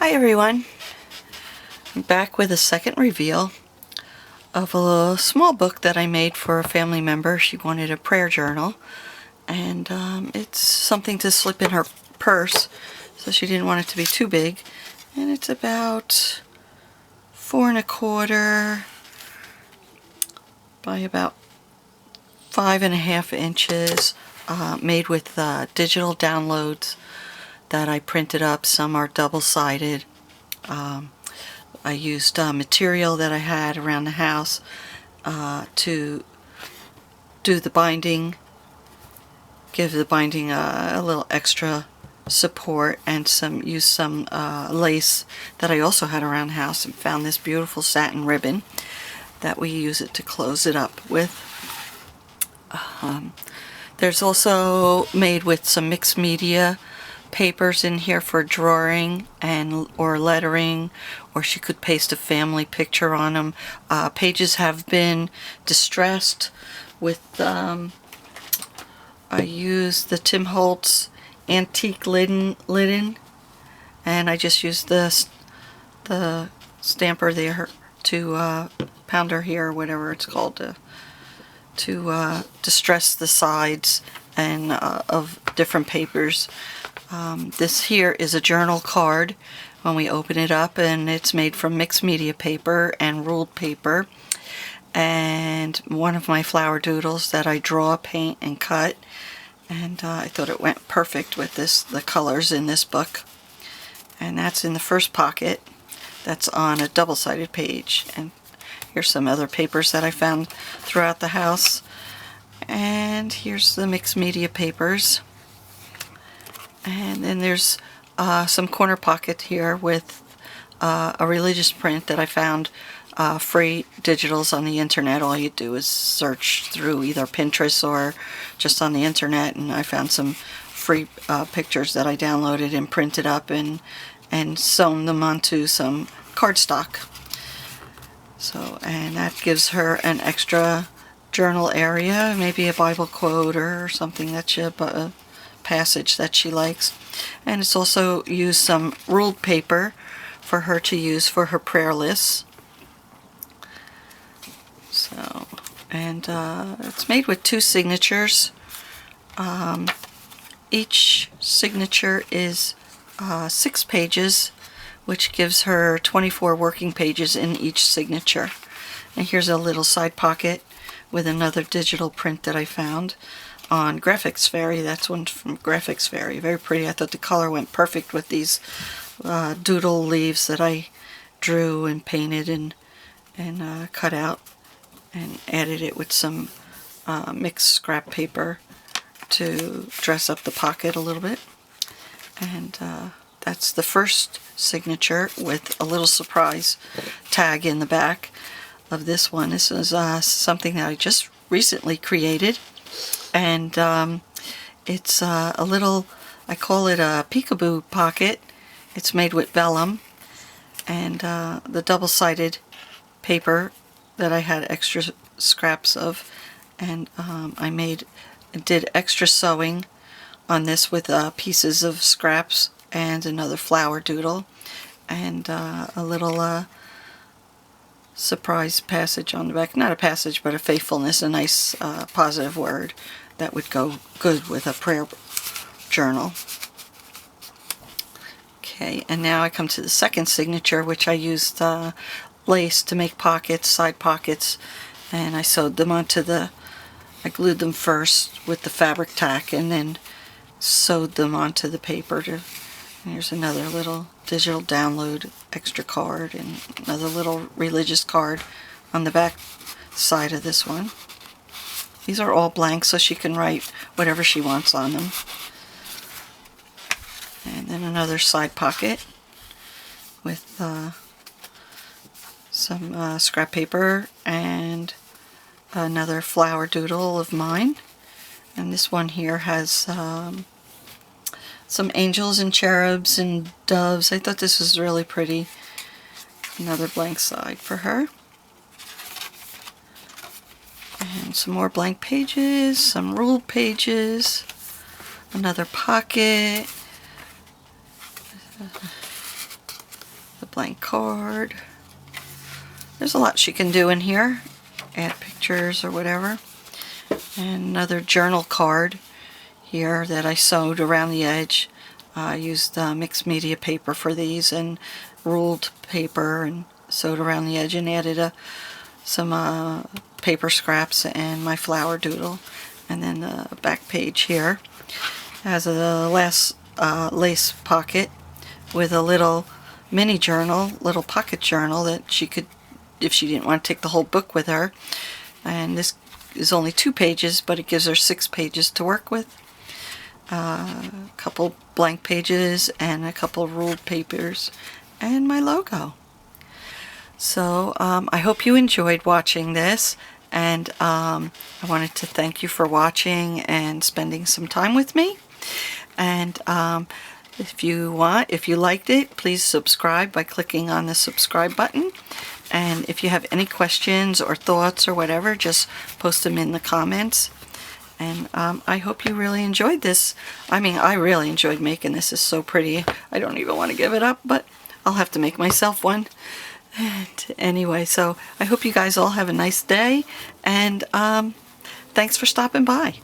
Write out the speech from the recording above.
Hi everyone, I'm back with a second reveal of a small book that I made for a family member. She wanted a prayer journal, and it's something to slip in her purse, so she didn't want it to be too big. And it's about 4¼ by about 5½ inches, made with digital downloads that I printed up. Some are double-sided. I used material that I had around the house to do the binding, give the binding a little extra support, and use some lace that I also had around the house, and found this beautiful satin ribbon that we use it to close it up with. There's also made with some mixed media papers in here for drawing or lettering, or she could paste a family picture on them. Pages have been distressed with I used the Tim Holtz antique linen, and I just used the stamper there to pounder here, or whatever it's called, to distress the sides and of different papers. This here is a journal card when we open it up, and it's made from mixed media paper and ruled paper, and one of my flower doodles that I draw, paint, and cut, and I thought it went perfect with the colors in this book. And that's in the first pocket. That's on a double-sided page. And here's some other papers that I found throughout the house. And here's the mixed media papers. And then there's some corner pocket here with a religious print that I found, free digitals on the internet. All you do is search through either Pinterest or just on the internet, and I found some free pictures that I downloaded and printed up and sewn them onto some cardstock. So, and that gives her an extra journal area, maybe a Bible quote or something that a passage that she likes. And it's also used some ruled paper for her to use for her prayer lists. So, and it's made with 2 signatures. Each signature is 6 pages, which gives her 24 working pages in each signature. And here's a little side pocket with another digital print that I found on Graphics Fairy. That's one from Graphics Fairy. Very pretty. I thought the color went perfect with these doodle leaves that I drew and painted and cut out, and added it with some mixed scrap paper to dress up the pocket a little bit. And that's the first signature with a little surprise tag in the back of this one. This is something that I just recently created, and it's a little, I call it a peekaboo pocket. It's made with vellum, and the double-sided paper that I had extra scraps of, and I did extra sewing on this with pieces of scraps and another flower doodle, and a little surprise passage on the back. Not a passage, but a faithfulness, a nice positive word that would go good with a prayer journal. Okay, and now I come to the second signature, which I used lace to make pockets, side pockets, and I sewed them onto I glued them first with the fabric tack and then sewed them onto the paper. Here's another little digital download extra card, and another little religious card on the back side of this one. These are all blank, so she can write whatever she wants on them. And then another side pocket with some scrap paper and another flower doodle of mine. And this one here has some angels and cherubs and doves. I thought this was really pretty. Another blank side for her. And some more blank pages, some ruled pages, another pocket, blank card. There's a lot she can do in here. Add pictures or whatever. And another journal card here that I sewed around the edge. I used mixed media paper for these and ruled paper and sewed around the edge and added some paper scraps and my flower doodle. And then the back page here has a last lace pocket with a little mini journal, little pocket journal that she could, if she didn't want to take the whole book with her. And this is only 2 pages, but it gives her 6 pages to work with. A couple blank pages and a couple ruled papers and my logo. So I hope you enjoyed watching this, and I wanted to thank you for watching and spending some time with me. And if you liked it, please subscribe by clicking on the subscribe button. And if you have any questions or thoughts or whatever, just post them in the comments. And I hope you really enjoyed this. I mean, I really enjoyed making this. It's so pretty. I don't even want to give it up, but I'll have to make myself one. And anyway, so I hope you guys all have a nice day. And thanks for stopping by.